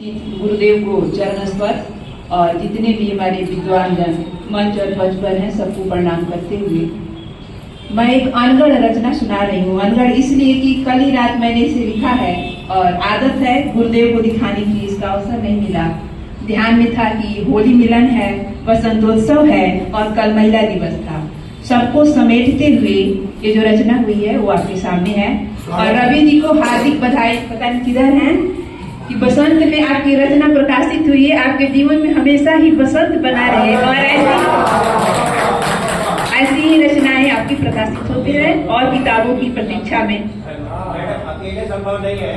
गुरुदेव को चरण स्पर्श और जितने भी हमारे विद्वान जन मंच और मंच पर हैं सबको प्रणाम करते हुए मैं एक अनगढ़ रचना सुना रही हूँ। अनगढ़ इसलिए कि कल ही रात मैंने इसे लिखा है और आदत है गुरुदेव को दिखाने की, इसका अवसर नहीं मिला। ध्यान में था कि होली मिलन है, वसंतोत्सव है और कल महिला दिवस था। सबको समेटते हुए ये जो रचना हुई है वो आपके सामने है। और रवि जी को हार्दिक बधाई, पता नहीं किधर हैं, कि बसंत में आपकी रचना प्रकाशित हुई है। आपके जीवन में हमेशा ही बसंत बना रहे और ऐसी ही रचनाएं आपकी प्रकाशित होती रहे और किताबों की प्रतीक्षा में। अकेले संभव नहीं है।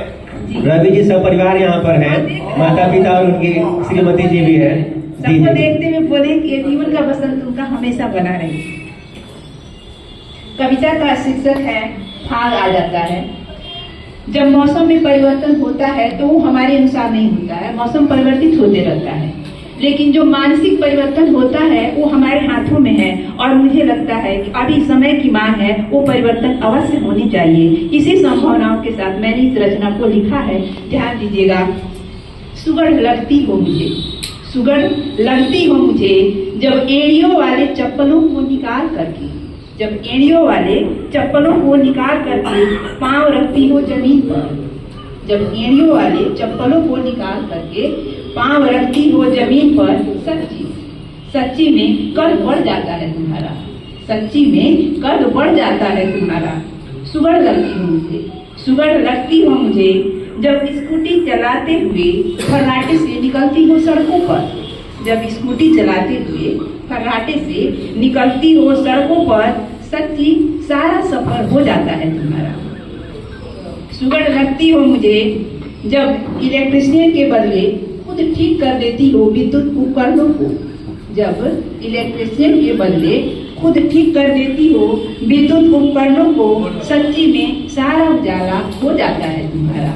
रवि जी सब परिवार यहाँ पर है, माता पिता और उनकी श्रीमती जी भी है। सबको देखते हुए बोले कि जीवन का बसंत उनका हमेशा बना रहे। कविता का शीर्षक है फाग आ जाता है। जब मौसम में परिवर्तन होता है तो वो हमारे अनुसार नहीं होता है, मौसम परिवर्तित होते रहता है, लेकिन जो मानसिक परिवर्तन होता है वो हमारे हाथों में है। और मुझे लगता है कि अभी समय की मांग है, वो परिवर्तन अवश्य होनी चाहिए। इसी संभावनाओं के साथ मैंने इस रचना को लिखा है। ध्यान दीजिएगा। सुगड़ लगती हो मुझे, सुगड़ लगती हो मुझे जब एड़ियों वाले चप्पलों को निकाल करके, जब एड़ियों वाले चप्पलों को निकाल करके पांव रखती हो जमीन पर, जब एड़ियों वाले चप्पलों को निकाल करके पांव रखती हो जमीन पर, सच्ची सच्ची में कद बढ़ जाता है तुम्हारा, सच्ची में कद बढ़ जाता है तुम्हारा। सुगड़ लगती हो मुझे, सुगड़ लगती हो मुझे जब स्कूटी चलाते हुए फर्राटे से निकलती हो सड़कों पर, जब स्कूटी चलाते हुए फर्राटे से निकलती हो सड़कों पर, सच्ची सारा सफर हो जाता है तुम्हारा। सुगड़ लगती हो मुझे जब इलेक्ट्रिशियन के बदले खुद ठीक कर देती हो विद्युत उपकरणों को, जब इलेक्ट्रिशियन के बदले खुद ठीक कर देती हो विद्युत उपकरणों को, सच्ची में सारा उजाला हो जाता है तुम्हारा।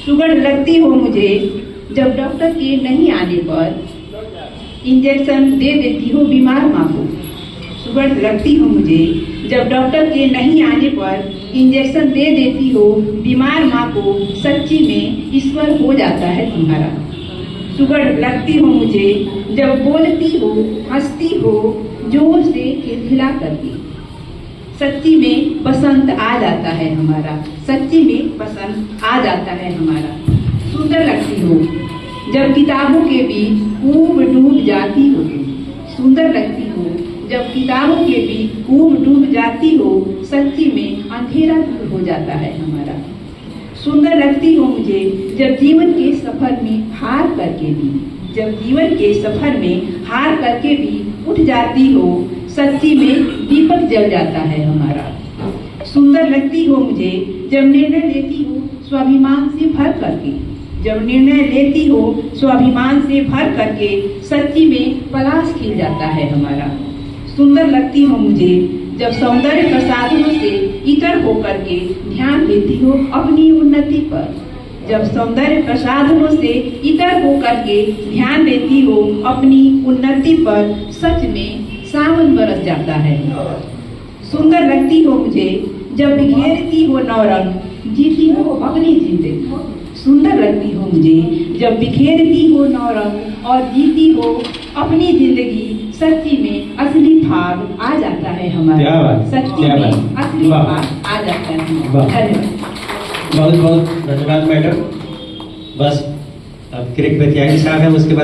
सुगड़ लगती हो मुझे जब डॉक्टर के नहीं आने पर इंजेक्शन दे देती हो बीमार माँ को, सुगड़ लगती हो मुझे जब डॉक्टर के नहीं आने पर इंजेक्शन दे देती हो बीमार माँ को, सच्ची में ईश्वर हो जाता है तुम्हारा। सुगड़ लगती हो मुझे जब बोलती हो हंसती हो जोर से खिलखिला करके, सच्ची में बसंत आ जाता है हमारा, सच्ची में बसंत आ जाता है हमारा। सुंदर लगती हो जब किताबों के बीच खूब डूब जाती हो, सुंदर लगती हो जब किताबों के बीच खूब डूब जाती हो, सच्ची में अंधेरा दूर हो जाता है हमारा। सुंदर लगती हो मुझे जब जीवन के सफर में हार करके भी, जब जीवन के सफर में हार करके भी उठ जाती हो, सच्ची में दीपक जल जाता है हमारा। सुंदर लगती हो मुझे जब निर्णय लेती हो स्वाभिमान से भर करके, जब निर्णय लेती हो स्वाभिमान से भर करके, सच्ची में पलाश खिल जाता है हमारा। सुंदर लगती हो मुझे जब सौंदर्य प्रसाधनों से इतर होकर के ध्यान देती हो अपनी उन्नति पर, जब सौंदर्य प्रसाधनों से इतर होकर के ध्यान देती हो अपनी उन्नति पर, सच में सावन बरस जाता है। सुंदर लगती हो मुझे जब बिखेरती हो नौरंग, जीती हो अपनी जिंदगी, सुंदर लगती हो मुझे जब बिखेरती हो नौरंग और जीती हो अपनी जिंदगी, सच्ची में असली भाग आ जाता है हमारा, सच्ची में असली भाग आ जाता है। धन्यवाद। बहुत बहुत धन्यवाद मैडम। बस अब क्रिक बतियाई साहब है, उसके बाद